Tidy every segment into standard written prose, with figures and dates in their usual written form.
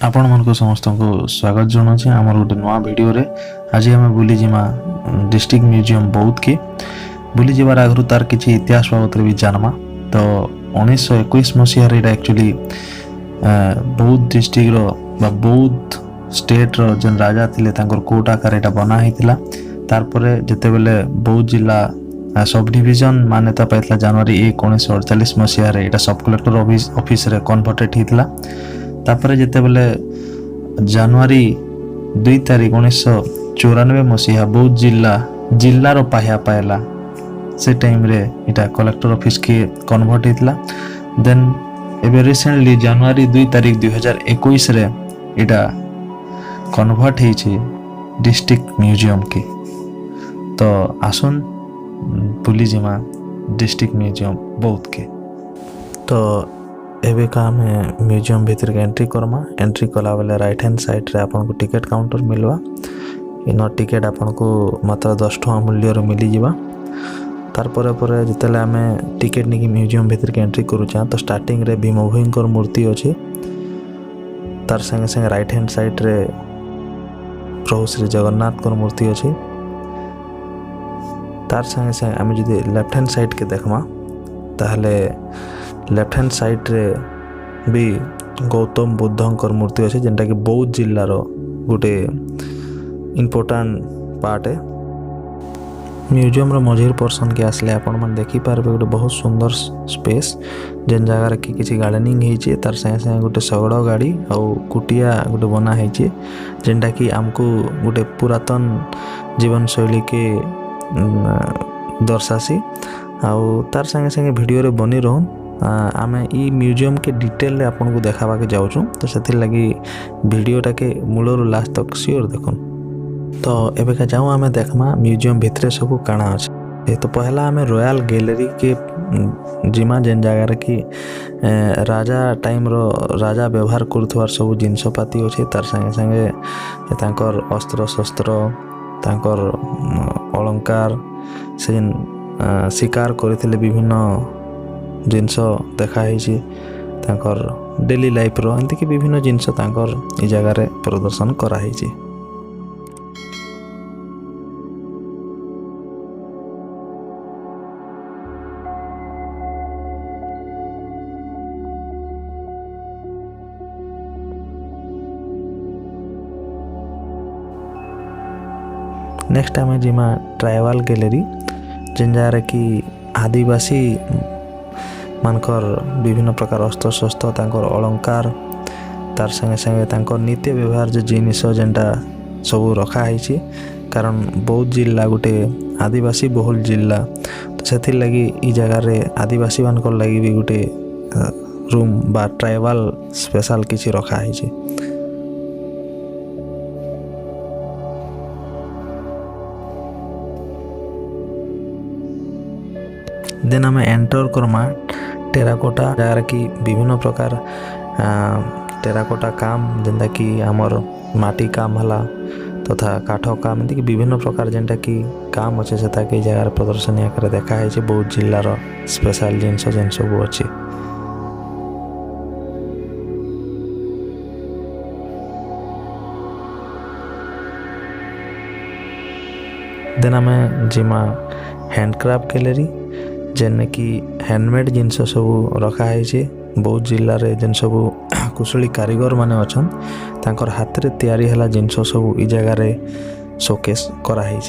आपण मानक समस्त को स्वागत जनाऊे आमर गोटे नुआ वीडियो रे। आज आम बुलीजिमा डिस्ट्रिक्ट म्यूजियम बौद्ध के बुली जबार आगु तार किसी इतिहास बाबद भी जानमा। तो 1921 मसीह एक्चुअली बौद्ध डिस्ट्रिक्ट बौद्ध स्टेट रो जन राजा थिले तांकर कोट आकार एटा बना हितिला। तार परे जते बेले बौद्ध जिला सब डिविजन मान्यता पाइतला जनवरी 1 1948 मसीह रे एटा सब कलेक्टर ऑफिस रे कन्वर्टेड हितिला। तापर जिते बेले जनवरी 2 तारिख 1994 मसीहा बौद्ध जिल्लार पाहिया पाइला से टाइम रे इटा कलेक्टर ऑफिस के कन्वर्ट होता। देन एबे रिसेंटली जनवरी 2 तारिख 2021 रे इटा कन्वर्ट होइछि डिस्ट्रिक्ट म्यूजियम के। तो आसन बुली जिमा डिस्ट्रिक्ट म्यूजियम बौद्ध के। तो एबे का हमें म्यूजियम भीतर के एंट्री करमा। एंट्री कला बेले राइट हैंड साइड रे आपन को टिकट काउंटर मिलवा। इन टिकट आपन को मात्र 10 टका मूल्य रो मिली जिवा। तार परे परे जतले हमें टिकट निकी म्यूजियम भीतर के एंट्री करू चा तो स्टार्टिंग रे भीम भोईंकर मूर्ति अछि। तार संगे संगे राइट हैंड साइड रे प्रभु श्री जगन्नाथ कर मूर्ति अछि। तार संगे संगे आमे जदि लेफ्ट हैंड साइड के देखमा ताहले लेफ्ट हैंड साइड रे भी गौतम बुद्धंकर मूर्ति अच्छे जेनटा कि बौद्ध जिल्लार गोटे इम्पोर्टाट पार्ट है। म्यूजियम रो मझिर पर्सन के आसले आपण मन देखि पारबे गोटे बहुत सुंदर स्पेस जेन जगह रे किछि गार्डनिंग ହେଇଛି। तार संगे संगे गोटे सगड़ गाड़ी और कुटिया गोटे बना ହେଇଛି जेनटा कि हमको गोटे पुरातन जीवन शैली के दर्शासी। आउ तार संगे संगे वीडियो रे बनी रहन आमे ई म्यूजियम के डिटेल रे आपन को देखाबा के जाउछु। तो सेति लगी वीडियोटा के मूलर लास्ट तक सियोर देखन। तो एबे का जाऊ आमे देखमा म्यूजियम भितरे सब काना अछि। तो पहला आमे रॉयल गैलरी के जिमा जेन जगह रे कि राजा टाइम रो राजा व्यवहार करथवार सब जिंसपाती अछि। तार संगे संगे तांकर अस्त्र शस्त्र तांकर अलंकार से शिकार करथिले विभिन्न जिनस देखाई तांकर डेली लाइफ रो एंती कि विभिन्न जिनस तांकर ई जगह रे प्रदर्शन कराई। नेक्स्ट आमे जिमा ट्राइबल गैलरी जेन जगह रे कि आदिवासी मानकर विभिन्न प्रकार अस्त्र शस्त्र तांकर अलंकार तार संगे संगे तांकर नित्य व्यवहार जो जिनिस जेनटा सब रखा है। कारण बौद्ध जिला गोटे आदिवासी बहुल जिला तो सेथिर लगी ई जगह रे आदिवासी मानकर लगी भी गोटे रूम बा ट्राइबल स्पेशल किछि रखा है। देन आम एंटर करमा टेराकोटा जगह कि विभिन्न प्रकार टेराकोटा काम जेनता कि आमर माटी काम हला तथा काठ काम एंती कि विभिन्न प्रकार जेनटा कि काम अच्छे से ताकि जगह प्रदर्शनी आकार देखा है बौद्ध जिलार स्पेशल जिनस जेन सब अच्छे। देन आम जिमा हैंडक्राफ्ट गैलरी जेन कि हैंडमेड जिनस सब रखा है। बौद्ध जिले में जेन सब कुशली कारीगर माने अछन तांकर हाथ रे तैयारी हला जिनस सब ई जगह रे शोकेस करा है।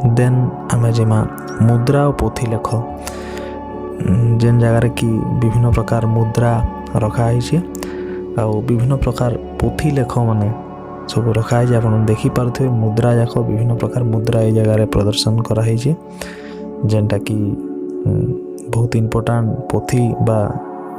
देन आमे जिमा मुद्रा और पोथी लेख जेन जगह रे कि विभिन्न प्रकार मुद्रा रखा है और विभिन्न प्रकार पोथी लेख माने सब रखा है। आप देखी पारे मुद्रा जाक विभिन्न प्रकार मुद्रा ये जगह प्रदर्शन कराई जेनटा कि बहुत इम्पोर्टाट पोथी बा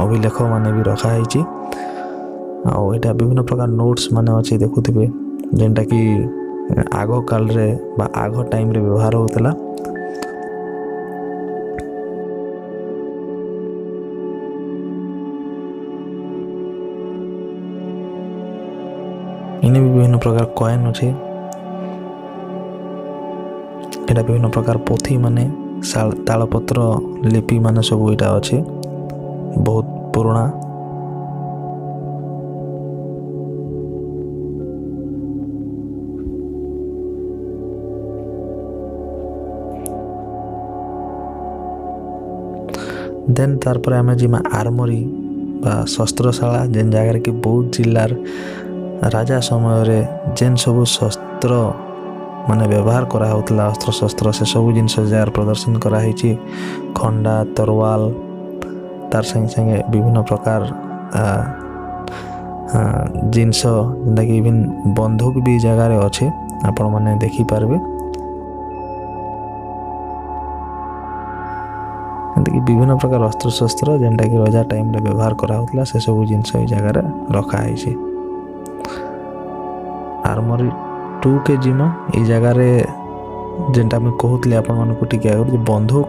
अभिलेख माने भी रखा है। आउ एटा विभिन्न प्रकार नोट्स माने अच्छे देखुथिबे जेनटा कि आग काल रे बा आग टाइम रे व्यवहार होतला। इने भी विभिन्न प्रकार कॉइन अच्छे एटा विभिन्न प्रकार पोथी माने तालपत्र लिपि माने सब इटा अच्छे बहुत पुराना। देन तार पर आमे जिमा आर्मोरी बा शस्त्रशाला जेन जगह कि बौद्ध जिल्लार राजा समय रे जेन सब शस्त्र माने व्यवहार करा होतला अस्त्र शस्त्र से सब जिनस जार प्रदर्शन करा हिची खंडा तरवाल तार संगे संगे विभिन्न प्रकार जिनस जेंदा कि इवन बंदूक भी जगह रे अच्छे आपण माने देखि पारबे। विभिन्न प्रकार अस्त्र शस्त्र जेनटा कि रजा टाइम रे व्यवहार करा होतला से सब जिनस ए जगह रे रखा है। आर्मरी 2 के जिमा ए जगह रे जेनटा मैं कहतले आपण मन को टिके आगर बंदूक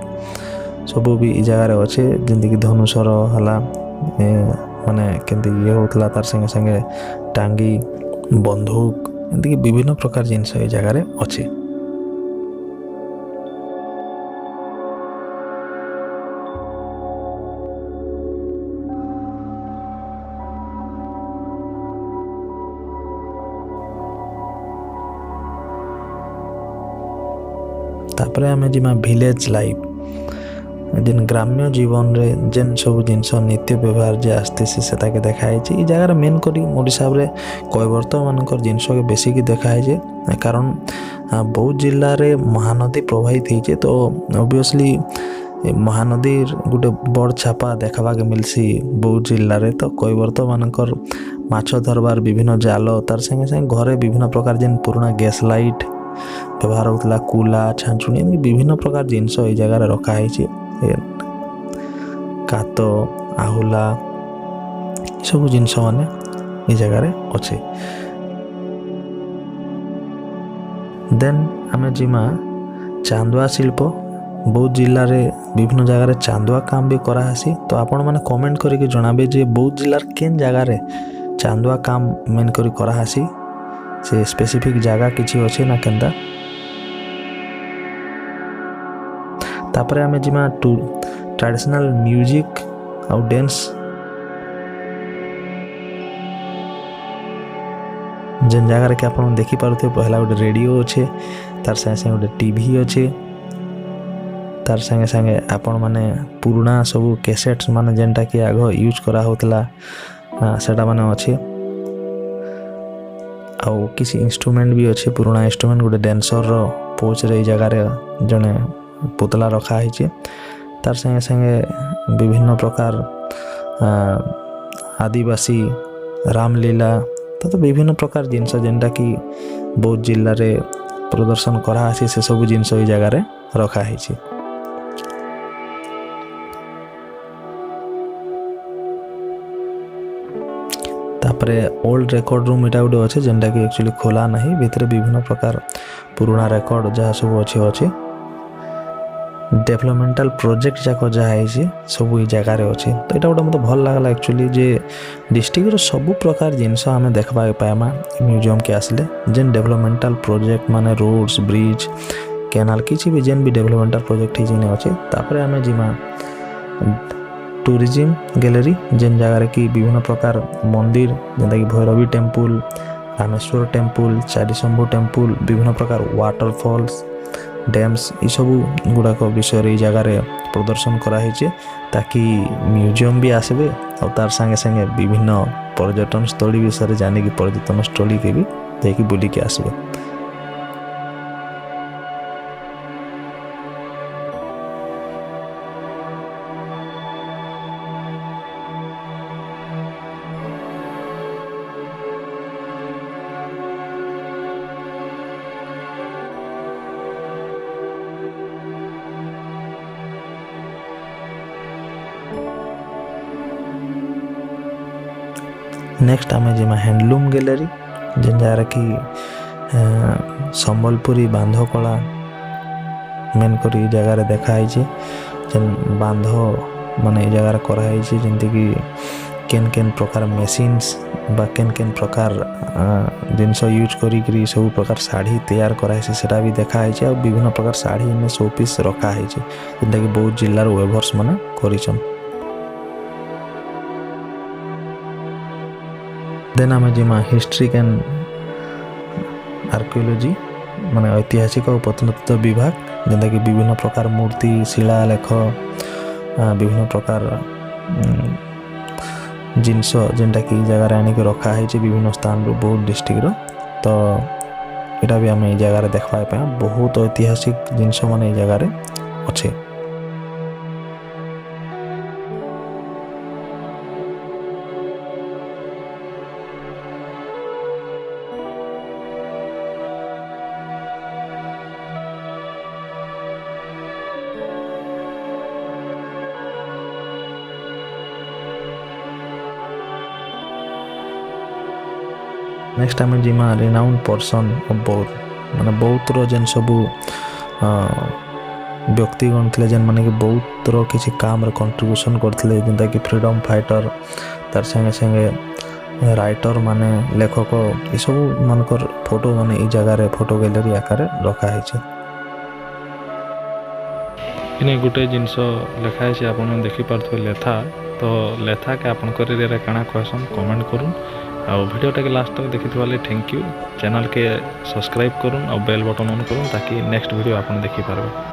सब भी ए जगह रे अच्छे जेंति कि धनुषर हला माने केंति ये होतला तार संगे संगे टांगी बंदूक एंति कि विभिन्न प्रकार जिनस ए जगह रे अच्छे। तापरे आमे जिमा विलेज लाइफ जेन ग्राम्य जीवन रे जेन सब जिनस नित्य व्यवहार जे आस्ते से ताके देखाई छै। ई जगह मेन करी मोर हिसाब रे कयवर्त मानकर जिनस के बेसी की देखाई छै कारण बौद्ध जिल्ला रे महानदी प्रवाहित होई छै तो ऑब्वियसली महानदी गोटे बड़ छापा देखा के मिलसी बौद्ध जिल्ला रे तो कयवर्त मानकर माछ धरबार विभिन्न जाल तार संगे संगे घरे विभिन्न प्रकार जेन पुराना गैस लाइट व्यवहार होतला कुला छांचुनी विभिन्न प्रकार जिनस ए जगह रे रखा है कात आहुला सब जिनस माने ए जगह रे अच्छे। देन आमे जिमा चांदुआ शिल्प बौद्ध जिल्ला रे विभिन्न जगह रे चांदुआ काम भी करा हसी तो आपण माने कमेंट करके जणाबे जे बौद्ध जिल्लार केन जगह रे चांदुआ काम मेन करी करा हसी से स्पेसिफिक जगह किछि अच्छे ना केंदा। तापरे आमे जिमा ट्रेडिशनल म्यूजिक और डांस जेन जगह रे कि आपण देखि पारुथे पहला गोटे रेडियो अच्छे तार संगे संगे गोटे टीवी अच्छे तार संगे संगे आपण माने पुराना सब कैसेट्स माने जेनटा कि आगो यूज करा होतला सेटा माने अच्छे आउ किसी इंस्ट्रूमेंट भी अच्छे पुराना इंस्ट्रूमेंट गोटे डांसर रो पोच रे जगह रे जने पुतला रखा है तार संगे संगे विभिन्न प्रकार आदिवासी रामलीला तो विभिन्न प्रकार जिनस जेनटा कि बौद्ध जिल्ला रे प्रदर्शन करा से सब जिनस ए जगह रे रखा है। तापरे ओल्ड रिकॉर्ड रूम इटा गोटे अच्छे जेनटा कि एक्चुअली खोला नहीं भितर विभिन्न प्रकार पुराना रिकॉर्ड जहाँ सब अच्छे अच्छे डेवलपमेंटल प्रोजेक्ट जाक जहाँ सब ये जगार अच्छे तो यहाँ गोटे मतलब भल लगला एक्चुअली जे डिस्ट्रिक्ट सब प्रकार जिनस आम देखा पाइमा म्यूजियम के आसले जेन डेवलपमेंटल प्रोजेक्ट माने रोड्स ब्रिज कैनाल किसी भी जेन भी डेवलपमेंटल प्रोजेक्ट ही अच्छे। तापर आम जिमा टूरिज्म गैलरी जेन जगह कि विभिन्न प्रकार मंदिर जेनता कि Bhairavi temple Rameswar temple Charishambhu temple विभिन्न प्रकार वाटरफॉल्स डैम्स ये सब गुड़ाक विषय जगार प्रदर्शन कराई ताकि म्यूजियम भी आसबे और तार संगे संगे विभिन्न पर्यटन स्थली विषय जाने की पर्यटन स्थली के भी देखिए बुलिकी आसबे। नेक्स्ट आम जिमा हैंडलूम गैलरी जेन जगार कि संबलपुरी बांध कला मेन करी जगार देखाई जेन बांध माने जगार कराई जमती कि केन केन प्रकार मेसिन्स बा केन केन प्रकार जिनस यूज करी सब प्रकार शाढ़ी तैयार कराई सेटा भी देखा है और विभिन्न प्रकार शाढ़ी में शो पीस रखा है जेनटा कि बहुत जिल्लार वेभर्स माने करिसन। देन आम जिमा हिस्ट्री कैन आर्कियोलोजी माने ऐतिहासिक और प्रत्नतत्व विभाग जेनटा कि विभिन्न प्रकार मूर्ति शिलालेख विभिन्न प्रकार जिनस जेनटा कि जगार आनिक रखा है विभिन्न स्थान बहुत डिस्ट्रिक्ट तो यहाँ भी आम जगार देखा बहुत ऐतिहासिक जिनस मान जगार अच्छे। नेक्स्ट आम जिमा रिनाउंड पर्सन ऑफ बौद्ध माने बौद्धर जेन सबू व्यक्तिगण थे जेन माने कि बौद्धर किसी काम कंट्रीब्यूशन करते जेनता कि फ्रीडम फाइटर तार संगे संगे राइटर माने लेखक ये सब मानकर फोटो माने ई जगह फोटो गैलरी आकार रखा है। गोटे जिनस लिखाई आप देखिपे लेथा तो लेथा के आपन काଣା कहसन कमेंट करूँ और वीडियोटा के लास्ट तक देखी थैंक यू। चैनल के सब्सक्राइब करूँ और बेल बटन ऑन करूँ ताकि नेक्स्ट वीडियो आप देखी पारबे।